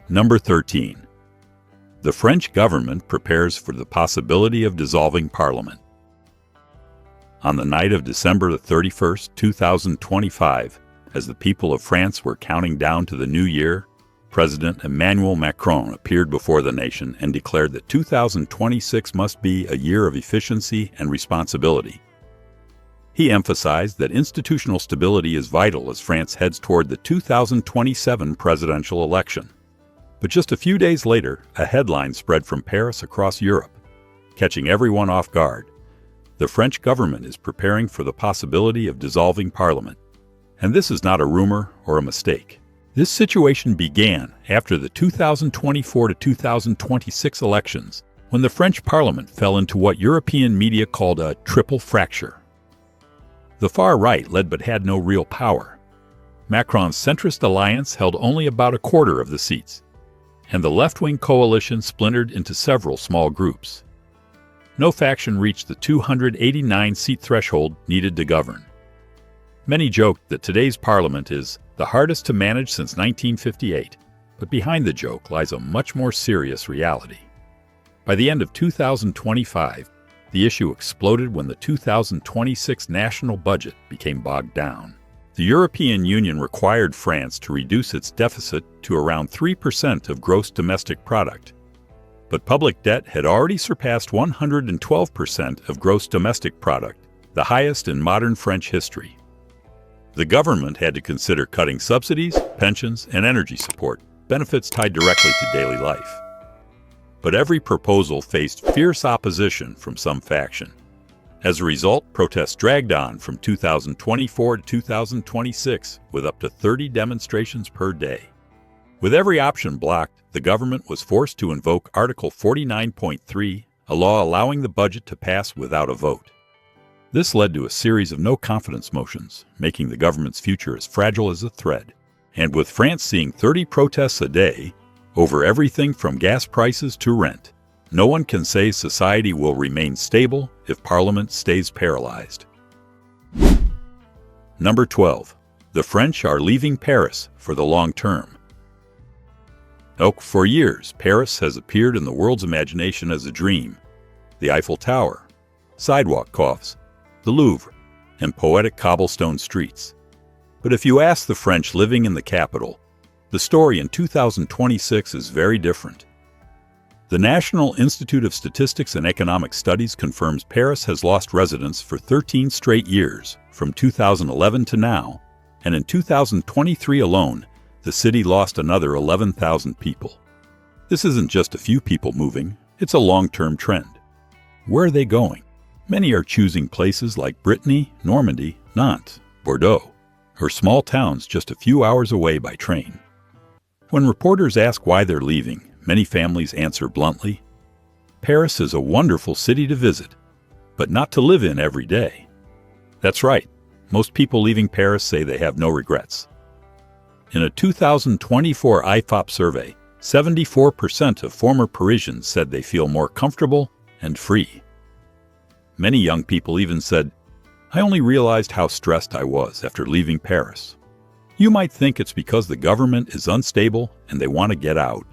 Number 13. The French government prepares for the possibility of dissolving Parliament. On the night of December 31, 2025, as the people of France were counting down to the new year, President Emmanuel Macron appeared before the nation and declared that 2026 must be a year of efficiency and responsibility. He emphasized that institutional stability is vital as France heads toward the 2027 presidential election. But just a few days later, a headline spread from Paris across Europe, catching everyone off guard. The French government is preparing for the possibility of dissolving Parliament. And this is not a rumor or a mistake. This situation began after the 2024 to 2026 elections, when the French Parliament fell into what European media called a triple fracture. The far right led but had no real power. Macron's centrist alliance held only about a quarter of the seats, and the left-wing coalition splintered into several small groups. No faction reached the 289-seat threshold needed to govern. Many joked that today's parliament is the hardest to manage since 1958, but behind the joke lies a much more serious reality. By the end of 2025, the issue exploded when the 2026 national budget became bogged down. The European Union required France to reduce its deficit to around 3% of gross domestic product. But public debt had already surpassed 112% of gross domestic product, the highest in modern French history. The government had to consider cutting subsidies, pensions, and energy support, benefits tied directly to daily life. But every proposal faced fierce opposition from some faction. As a result, protests dragged on from 2024 to 2026, with up to 30 demonstrations per day. With every option blocked, the government was forced to invoke Article 49.3, a law allowing the budget to pass without a vote. This led to a series of no-confidence motions, making the government's future as fragile as a thread. And with France seeing 30 protests a day, over everything from gas prices to rent, no one can say society will remain stable if Parliament stays paralyzed. Number 12. The French are leaving Paris for the long term. For years, Paris has appeared in the world's imagination as a dream. The Eiffel Tower, sidewalk coughs, the Louvre, and poetic cobblestone streets. But if you ask the French living in the capital, the story in 2026 is very different. The National Institute of Statistics and Economic Studies confirms Paris has lost residents for 13 straight years, from 2011 to now, and in 2023 alone, the city lost another 11,000 people. This isn't just a few people moving, it's a long-term trend. Where are they going? Many are choosing places like Brittany, Normandy, Nantes, Bordeaux, or small towns just a few hours away by train. When reporters ask why they're leaving, many families answer bluntly, Paris is a wonderful city to visit, but not to live in every day. That's right, most people leaving Paris say they have no regrets. In a 2024 IFOP survey, 74% of former Parisians said they feel more comfortable and free. Many young people even said, I only realized how stressed I was after leaving Paris. You might think it's because the government is unstable and they want to get out.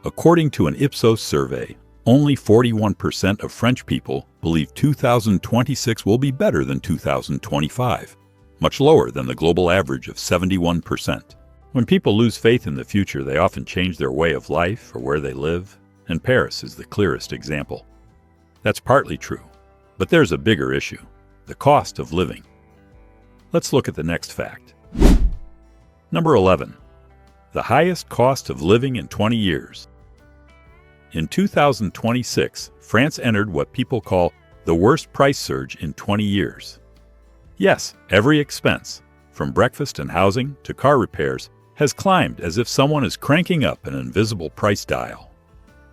According to an Ipsos survey, only 41% of French people believe 2026 will be better than 2025, much lower than the global average of 71%. When people lose faith in the future, they often change their way of life or where they live, and Paris is the clearest example. That's partly true, but there's a bigger issue, the cost of living. Let's look at the next fact. Number 11. The highest cost of living in 20 years. In 2026, France entered what people call the worst price surge in 20 years. Yes, every expense, from breakfast and housing to car repairs, has climbed as if someone is cranking up an invisible price dial.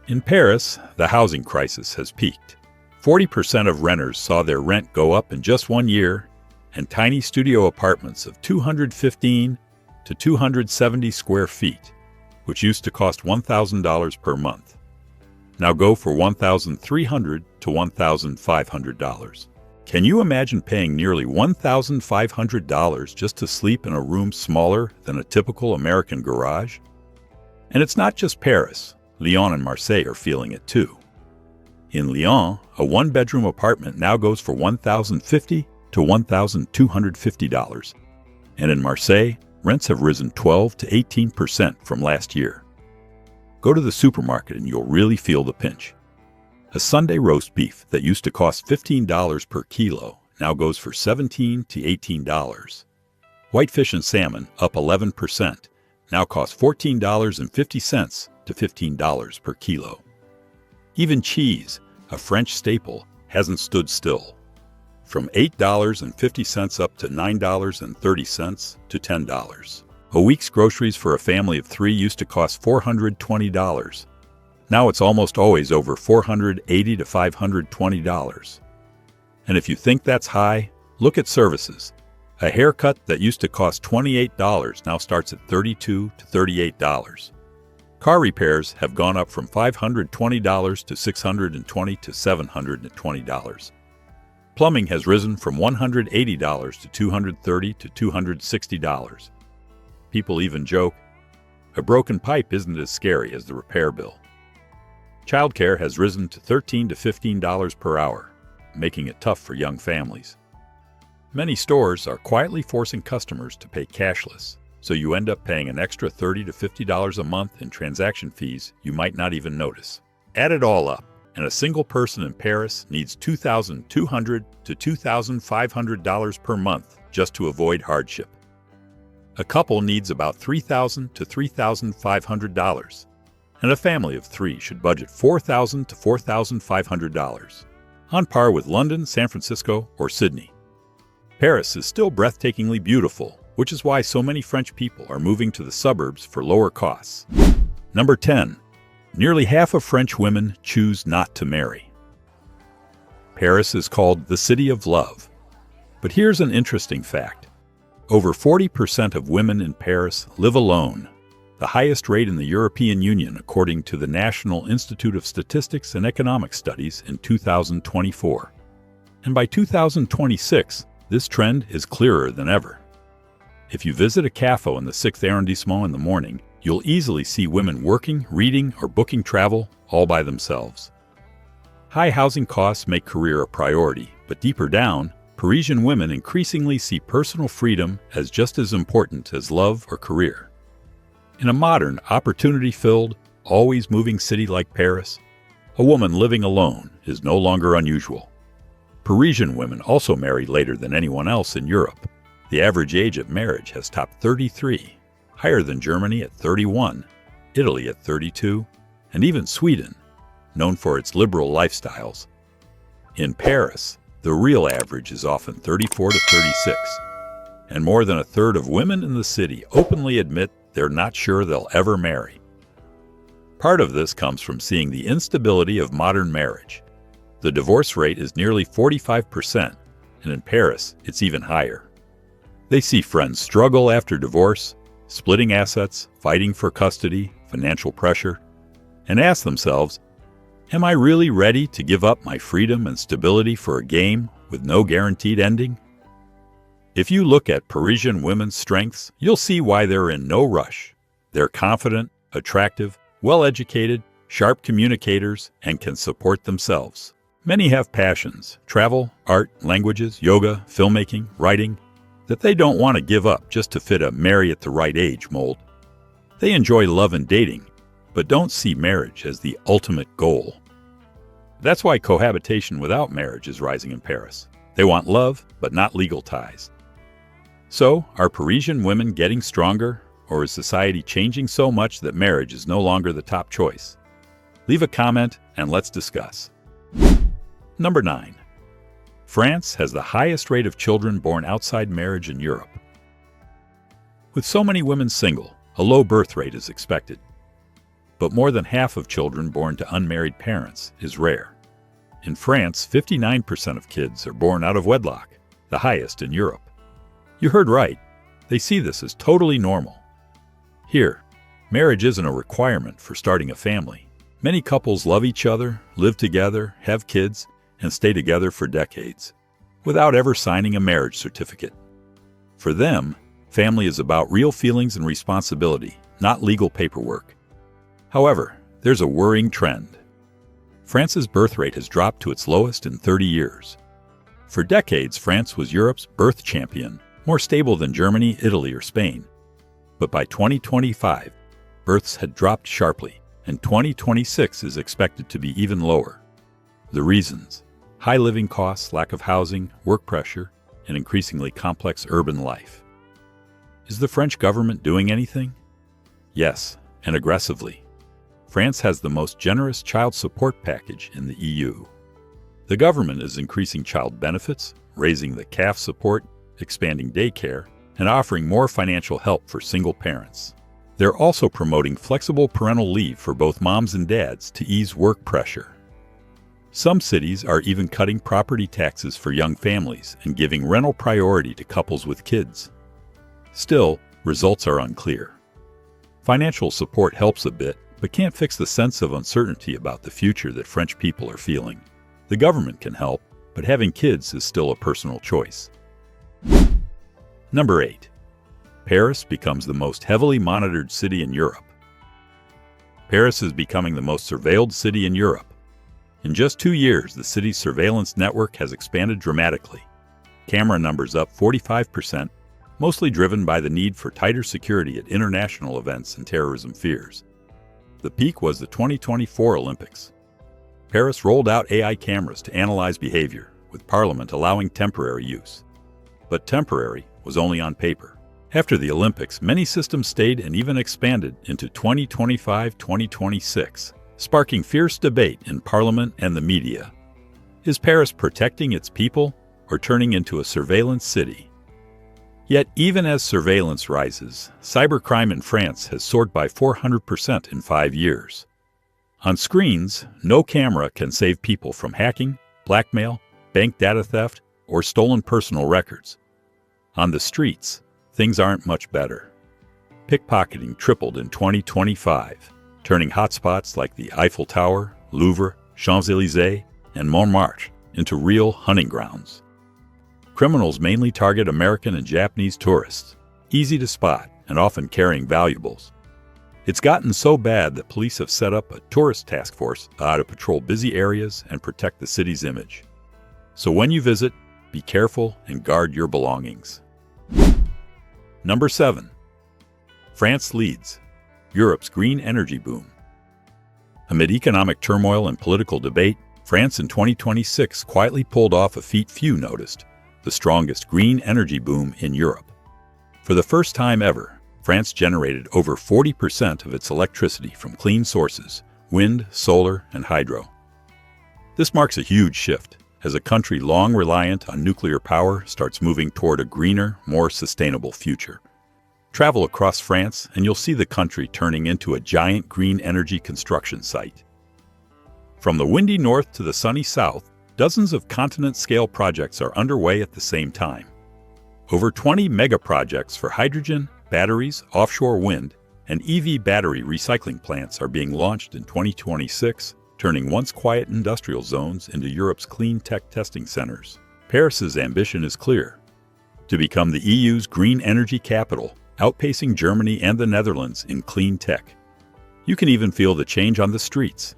In Paris, the housing crisis has peaked. 40% of renters saw their rent go up in just 1 year, and tiny studio apartments of 215 to 270 square feet, which used to cost $1,000 per month, now go for $1,300 to $1,500. Can you imagine paying nearly $1,500 just to sleep in a room smaller than a typical American garage? And it's not just Paris. Lyon and Marseille are feeling it too. In Lyon, a one-bedroom apartment now goes for $1,050 to $1,250. And in Marseille, rents have risen 12 to 18% from last year. Go to the supermarket and you'll really feel the pinch. A Sunday roast beef that used to cost $15 per kilo now goes for $17 to $18. Whitefish and salmon, up 11%, now cost $14.50 to $15 per kilo. Even cheese, a French staple, hasn't stood still. From $8.50 up to $9.30 to $10. A week's groceries for a family of 3 used to cost $420. Now it's almost always over $480 to $520. And if you think that's high, look at services. A haircut that used to cost $28 now starts at $32 to $38. Car repairs have gone up from $520 to $620 to $720. Plumbing has risen from $180 to $230 to $260. People even joke, a broken pipe isn't as scary as the repair bill. Childcare has risen to $13 to $15 per hour, making it tough for young families. Many stores are quietly forcing customers to pay cashless, so you end up paying an extra $30 to $50 a month in transaction fees you might not even notice. Add it all up, and a single person in Paris needs $2,200 to $2,500 per month just to avoid hardship. A couple needs about $3,000 to $3,500, and a family of 3 should budget $4,000 to $4,500, on par with London, San Francisco, or Sydney. Paris is still breathtakingly beautiful, which is why so many French people are moving to the suburbs for lower costs. Number 10. Nearly half of French women choose not to marry. Paris is called the City of Love. But here's an interesting fact. Over 40% of women in Paris live alone, the highest rate in the European Union according to the National Institute of Statistics and Economic Studies in 2024. And by 2026, this trend is clearer than ever. If you visit a café in the 6th arrondissement in the morning, you'll easily see women working, reading, or booking travel all by themselves. High housing costs make career a priority, but deeper down, Parisian women increasingly see personal freedom as just as important as love or career. In a modern, opportunity-filled, always moving city like Paris, a woman living alone is no longer unusual. Parisian women also marry later than anyone else in Europe. The average age at marriage has topped 33, higher than Germany at 31, Italy at 32, and even Sweden, known for its liberal lifestyles. In Paris, the real average is often 34 to 36, and more than a third of women in the city openly admit they're not sure they'll ever marry. Part of this comes from seeing the instability of modern marriage. The divorce rate is nearly 45%, and in Paris, it's even higher. They see friends struggle after divorce, splitting assets, fighting for custody, financial pressure, and ask themselves, am I really ready to give up my freedom and stability for a game with no guaranteed ending? If you look at Parisian women's strengths, you'll see why they're in no rush. They're confident, attractive, well-educated, sharp communicators, and can support themselves. Many have passions, travel, art, languages, yoga, filmmaking, writing, that they don't want to give up just to fit a marry at the right age mold. They enjoy love and dating, but don't see marriage as the ultimate goal. That's why cohabitation without marriage is rising in Paris. They want love, but not legal ties. So, are Parisian women getting stronger, or is society changing so much that marriage is no longer the top choice? Leave a comment and let's discuss. Number 9. France has the highest rate of children born outside marriage in Europe. With so many women single, a low birth rate is expected. But more than half of children born to unmarried parents is rare. In France, 59% of kids are born out of wedlock, the highest in Europe. You heard right. They see this as totally normal. Here, marriage isn't a requirement for starting a family. Many couples love each other, live together, have kids, and stay together for decades, without ever signing a marriage certificate. For them, family is about real feelings and responsibility, not legal paperwork. However, there's a worrying trend. France's birth rate has dropped to its lowest in 30 years. For decades, France was Europe's birth champion, more stable than Germany, Italy, or Spain. But by 2025, births had dropped sharply, and 2026 is expected to be even lower. The reasons: high living costs, lack of housing, work pressure, and increasingly complex urban life. Is the French government doing anything? Yes, and aggressively. France has the most generous child support package in the EU. The government is increasing child benefits, raising the CAF support, expanding daycare, and offering more financial help for single parents. They're also promoting flexible parental leave for both moms and dads to ease work pressure. Some cities are even cutting property taxes for young families and giving rental priority to couples with kids. Still, results are unclear. Financial support helps a bit, but can't fix the sense of uncertainty about the future that French people are feeling. The government can help, but having kids is still a personal choice. Number 8. Paris becomes the most heavily monitored city in Europe. Paris is becoming the most surveilled city in Europe. In just 2 years, the city's surveillance network has expanded dramatically. Camera numbers up 45%, mostly driven by the need for tighter security at international events and terrorism fears. The peak was the 2024 Olympics. Paris rolled out AI cameras to analyze behavior, with Parliament allowing temporary use. But temporary was only on paper. After the Olympics, many systems stayed and even expanded into 2025-2026, sparking fierce debate in Parliament and the media. Is Paris protecting its people or turning into a surveillance city? Yet, even as surveillance rises, cybercrime in France has soared by 400% in 5 years. On screens, no camera can save people from hacking, blackmail, bank data theft, or stolen personal records. On the streets, things aren't much better. Pickpocketing tripled in 2025, turning hotspots like the Eiffel Tower, Louvre, Champs-Élysées, and Montmartre into real hunting grounds. Criminals mainly target American and Japanese tourists, easy to spot and often carrying valuables. It's gotten so bad that police have set up a tourist task force to patrol busy areas and protect the city's image. So when you visit, be careful and guard your belongings. Number 7. France leads Europe's green energy boom. Amid economic turmoil and political debate, France in 2026 quietly pulled off a feat few noticed: the strongest green energy boom in Europe. For the first time ever, France generated over 40% of its electricity from clean sources: wind, solar, and hydro. This marks a huge shift, as a country long reliant on nuclear power starts moving toward a greener, more sustainable future. Travel across France and you'll see the country turning into a giant green energy construction site. From the windy north to the sunny south, dozens of continent-scale projects are underway at the same time. Over 20 mega-projects for hydrogen, batteries, offshore wind, and EV battery recycling plants are being launched in 2026, turning once quiet industrial zones into Europe's clean tech testing centers. Paris's ambition is clear: to become the EU's green energy capital, outpacing Germany and the Netherlands in clean tech. You can even feel the change on the streets.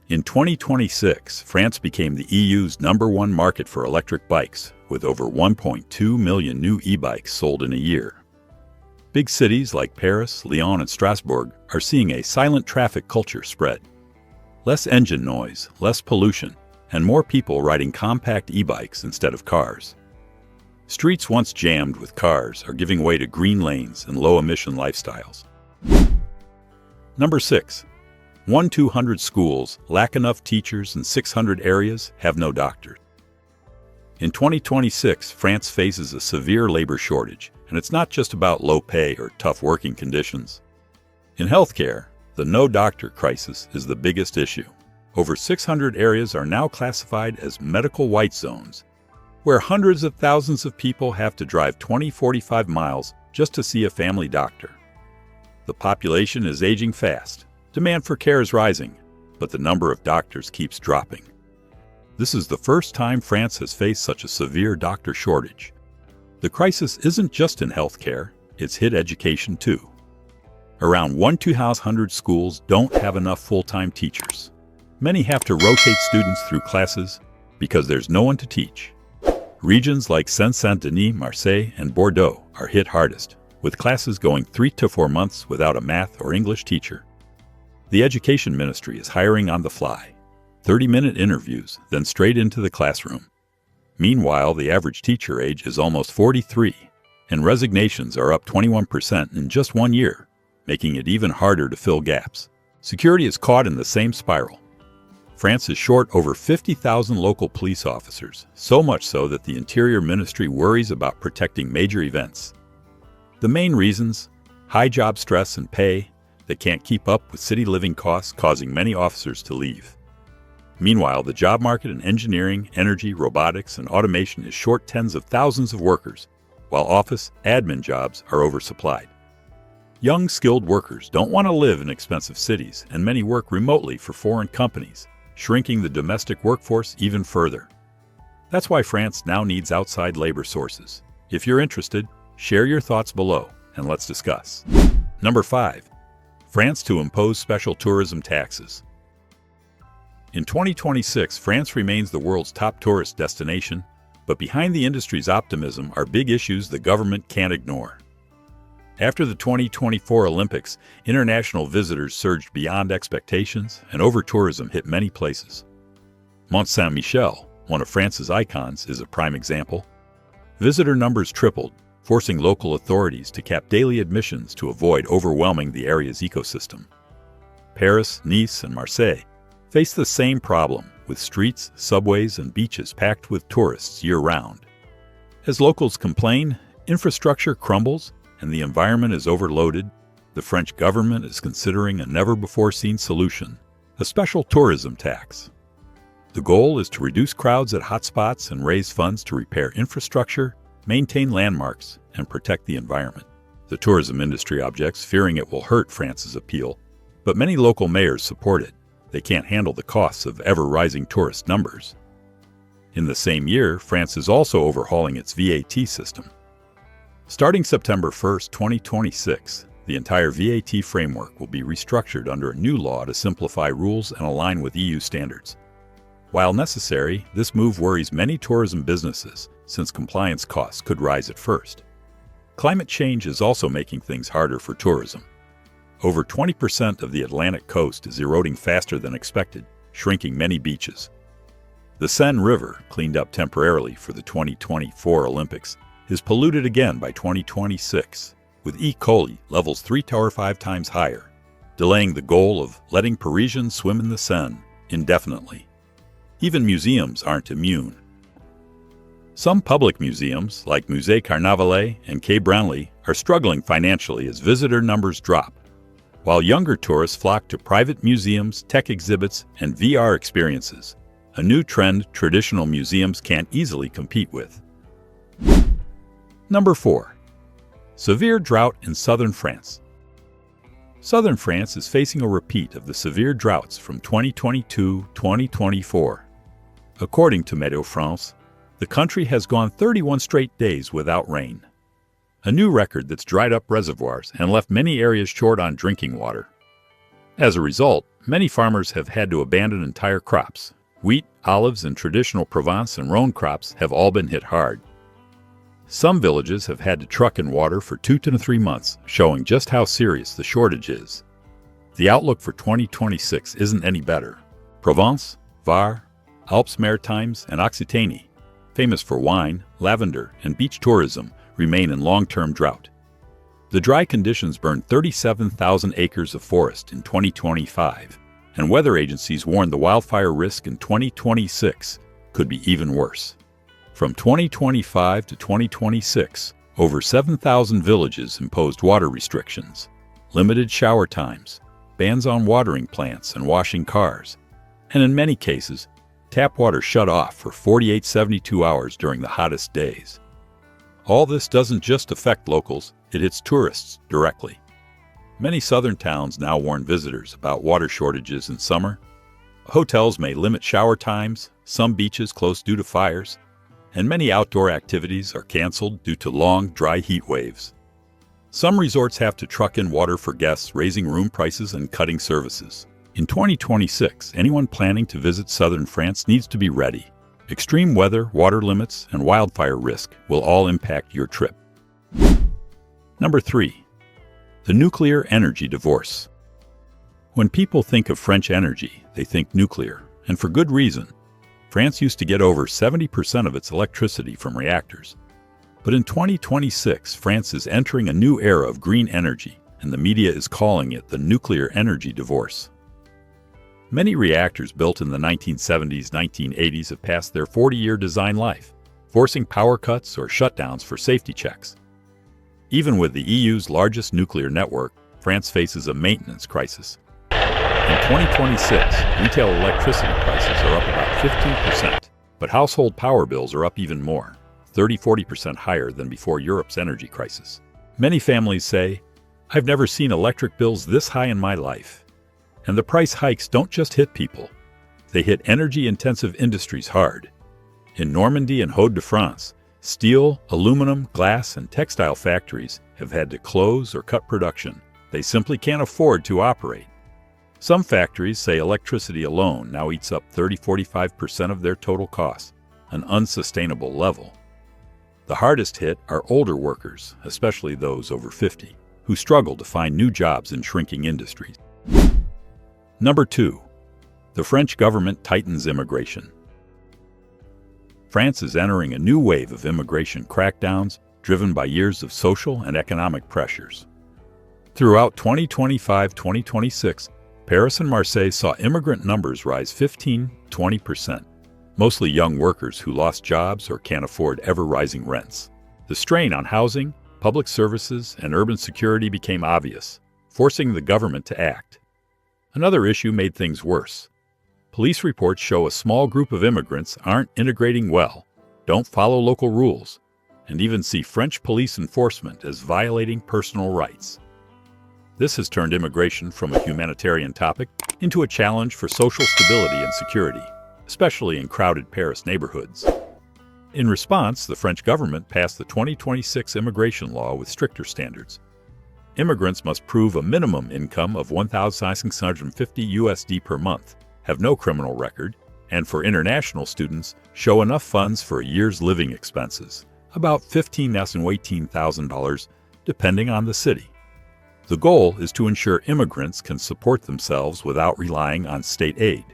In 2026, France became the EU's #1 market for electric bikes, with over 1.2 million new e-bikes sold in a year. Big cities like Paris, Lyon, and Strasbourg are seeing a silent traffic culture spread. Less engine noise, less pollution, and more people riding compact e-bikes instead of cars. Streets once jammed with cars are giving way to green lanes and low-emission lifestyles. Number 6. 1,200 schools lack enough teachers and 600 areas have no doctors. In 2026, France faces a severe labor shortage, and it's not just about low pay or tough working conditions. In healthcare, the no-doctor crisis is the biggest issue. Over 600 areas are now classified as medical white zones, where hundreds of thousands of people have to drive 20-45 miles just to see a family doctor. The population is aging fast. Demand for care is rising, but the number of doctors keeps dropping. This is the first time France has faced such a severe doctor shortage. The crisis isn't just in healthcare, it's hit education too. Around 1,200 schools don't have enough full-time teachers. Many have to rotate students through classes because there's no one to teach. Regions like Seine-Saint-Denis, Marseille, and Bordeaux are hit hardest, with classes going 3 to 4 months without a math or English teacher. The Education Ministry is hiring on the fly, 30-minute interviews, then straight into the classroom. Meanwhile, the average teacher age is almost 43, and resignations are up 21% in just 1 year, making it even harder to fill gaps. Security is caught in the same spiral. France is short over 50,000 local police officers, so much so that the Interior Ministry worries about protecting major events. The main reasons: high job stress and pay that can't keep up with city living costs, causing many officers to leave. Meanwhile, the job market in engineering, energy, robotics, and automation is short tens of thousands of workers, while office, admin jobs are oversupplied. Young, skilled workers don't want to live in expensive cities, and many work remotely for foreign companies, shrinking the domestic workforce even further. That's why France now needs outside labor sources. If you're interested, share your thoughts below, and let's discuss. Number 5. France to impose special tourism taxes. In 2026, France remains the world's top tourist destination, but behind the industry's optimism are big issues the government can't ignore. After the 2024 Olympics, international visitors surged beyond expectations, and over-tourism hit many places. Mont Saint-Michel, one of France's icons, is a prime example. Visitor numbers tripled, forcing local authorities to cap daily admissions to avoid overwhelming the area's ecosystem. Paris, Nice, and Marseille face the same problem, with streets, subways, and beaches packed with tourists year-round. As locals complain, infrastructure crumbles, and the environment is overloaded. The French government is considering a never-before-seen solution: a special tourism tax. The goal is to reduce crowds at hotspots and raise funds to repair infrastructure, maintain landmarks, and protect the environment. The tourism industry objects, fearing it will hurt France's appeal, but many local mayors support it. They can't handle the costs of ever-rising tourist numbers. In the same year, France is also overhauling its VAT system. Starting September 1, 2026, the entire VAT framework will be restructured under a new law to simplify rules and align with EU standards. While necessary, this move worries many tourism businesses, since compliance costs could rise at first. Climate change is also making things harder for tourism. Over 20% of the Atlantic coast is eroding faster than expected, shrinking many beaches. The Seine River, cleaned up temporarily for the 2024 Olympics, is polluted again by 2026, with E. coli levels 3 to 5 times higher, delaying the goal of letting Parisians swim in the Seine indefinitely. Even museums aren't immune. Some public museums, like Musée Carnavalet and Quai Branly, are struggling financially as visitor numbers drop, while younger tourists flock to private museums, tech exhibits, and VR experiences, a new trend traditional museums can't easily compete with. Number 4. Severe drought in southern France. Southern France is facing a repeat of the severe droughts from 2022-2024. According to Météo France, the country has gone 31 straight days without rain, a new record that's dried up reservoirs and left many areas short on drinking water. As a result, many farmers have had to abandon entire crops. Wheat, olives, and traditional Provence and Rhône crops have all been hit hard. Some villages have had to truck in water for 2 to 3 months, showing just how serious the shortage is. The outlook for 2026 isn't any better. Provence, Var, Alpes-Maritimes, and Occitanie, famous for wine, lavender, and beach tourism, remain in long-term drought. The dry conditions burned 37,000 acres of forest in 2025, and weather agencies warn the wildfire risk in 2026 could be even worse. From 2025 to 2026, over 7,000 villages imposed water restrictions, limited shower times, bans on watering plants and washing cars, and in many cases, tap water shut off for 48-72 hours during the hottest days. All this doesn't just affect locals, it hits tourists directly. Many southern towns now warn visitors about water shortages in summer. Hotels may limit shower times, some beaches close due to fires, and many outdoor activities are canceled due to long, dry heat waves. Some resorts have to truck in water for guests, raising room prices and cutting services. In 2026, anyone planning to visit southern France needs to be ready. Extreme weather, water limits, and wildfire risk will all impact your trip. Number 3. The nuclear energy divorce. When people think of French energy, they think nuclear, and for good reason. France used to get over 70% of its electricity from reactors. But in 2026, France is entering a new era of green energy, and the media is calling it the nuclear energy divorce. Many reactors built in the 1970s, 1980s have passed their 40-year design life, forcing power cuts or shutdowns for safety checks. Even with the EU's largest nuclear network, France faces a maintenance crisis. In 2026, retail electricity prices are up about 15%, but household power bills are up even more, 30–40% higher than before Europe's energy crisis. Many families say, "I've never seen electric bills this high in my life." And the price hikes don't just hit people. They hit energy-intensive industries hard. In Normandy and Hauts-de-France, steel, aluminum, glass, and textile factories have had to close or cut production. They simply can't afford to operate. Some factories say electricity alone now eats up 30–45% of their total costs, an unsustainable level. The hardest hit are older workers, especially those over 50, who struggle to find new jobs in shrinking industries. Number 2. The French government tightens immigration. France is entering a new wave of immigration crackdowns driven by years of social and economic pressures. Throughout 2025–2026, Paris and Marseille saw immigrant numbers rise 15–20%, mostly young workers who lost jobs or can't afford ever-rising rents. The strain on housing, public services, and urban security became obvious, forcing the government to act. Another issue made things worse. Police reports show a small group of immigrants aren't integrating well, don't follow local rules, and even see French police enforcement as violating personal rights. This has turned immigration from a humanitarian topic into a challenge for social stability and security, especially in crowded Paris neighborhoods. In response, the French government passed the 2026 immigration law with stricter standards. Immigrants must prove a minimum income of $1,650 per month, have no criminal record, and for international students, show enough funds for a year's living expenses, about $15,000 to $18,000, depending on the city. The goal is to ensure immigrants can support themselves without relying on state aid.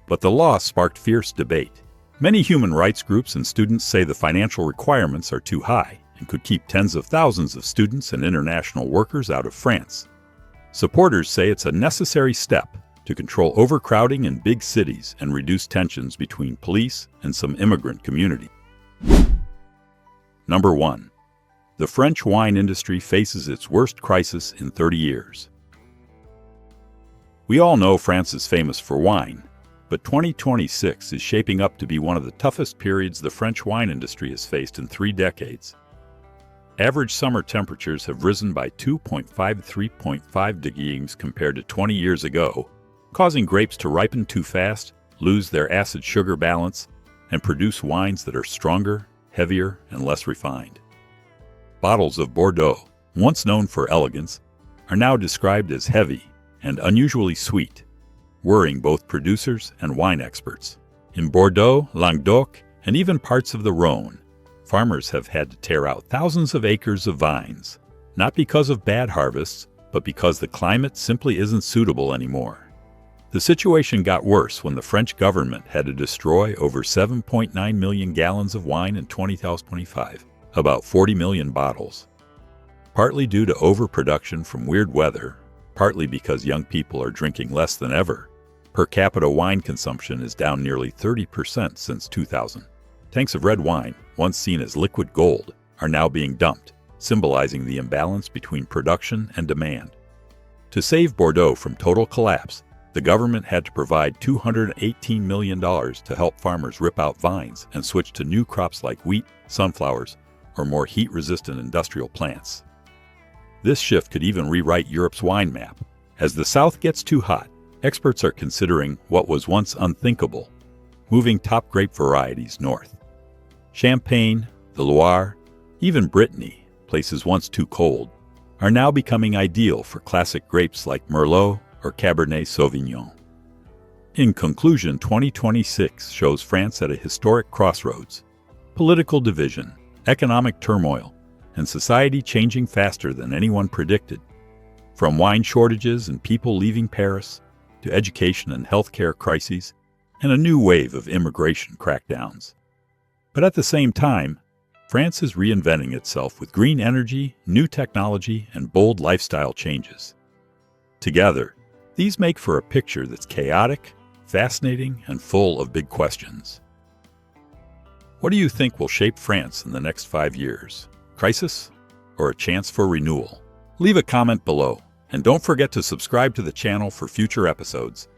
But the law sparked fierce debate. Many human rights groups and students say the financial requirements are too high and could keep tens of thousands of students and international workers out of France. Supporters say it's a necessary step to control overcrowding in big cities and reduce tensions between police and some immigrant community. Number 1. The French wine industry faces its worst crisis in 30 years. We all know France is famous for wine, but 2026 is shaping up to be one of the toughest periods the French wine industry has faced in 3 decades. Average summer temperatures have risen by 2.5–3.5 degrees compared to 20 years ago, causing grapes to ripen too fast, lose their acid-sugar balance, and produce wines that are stronger, heavier, and less refined. Bottles of Bordeaux, once known for elegance, are now described as heavy and unusually sweet, worrying both producers and wine experts. In Bordeaux, Languedoc, and even parts of the Rhône, farmers have had to tear out thousands of acres of vines, not because of bad harvests, but because the climate simply isn't suitable anymore. The situation got worse when the French government had to destroy over 7.9 million gallons of wine in 2025, about 40 million bottles. Partly due to overproduction from weird weather, partly because young people are drinking less than ever, per capita wine consumption is down nearly 30% since 2000. Tanks of red wine, once seen as liquid gold, are now being dumped, symbolizing the imbalance between production and demand. To save Bordeaux from total collapse, the government had to provide $218 million to help farmers rip out vines and switch to new crops like wheat, sunflowers, or more heat-resistant industrial plants. This shift could even rewrite Europe's wine map. As the South gets too hot, experts are considering what was once unthinkable, moving top grape varieties north. Champagne, the Loire, even Brittany, places once too cold, are now becoming ideal for classic grapes like Merlot or Cabernet Sauvignon. In conclusion, 2026 shows France at a historic crossroads. Political division, economic turmoil, and society changing faster than anyone predicted. From wine shortages and people leaving Paris, to education and healthcare crises, and a new wave of immigration crackdowns. But at the same time, France is reinventing itself with green energy, new technology, and bold lifestyle changes. Together, these make for a picture that's chaotic, fascinating, and full of big questions. What do you think will shape France in the next 5 years? Crisis or a chance for renewal? Leave a comment below, and don't forget to subscribe to the channel for future episodes.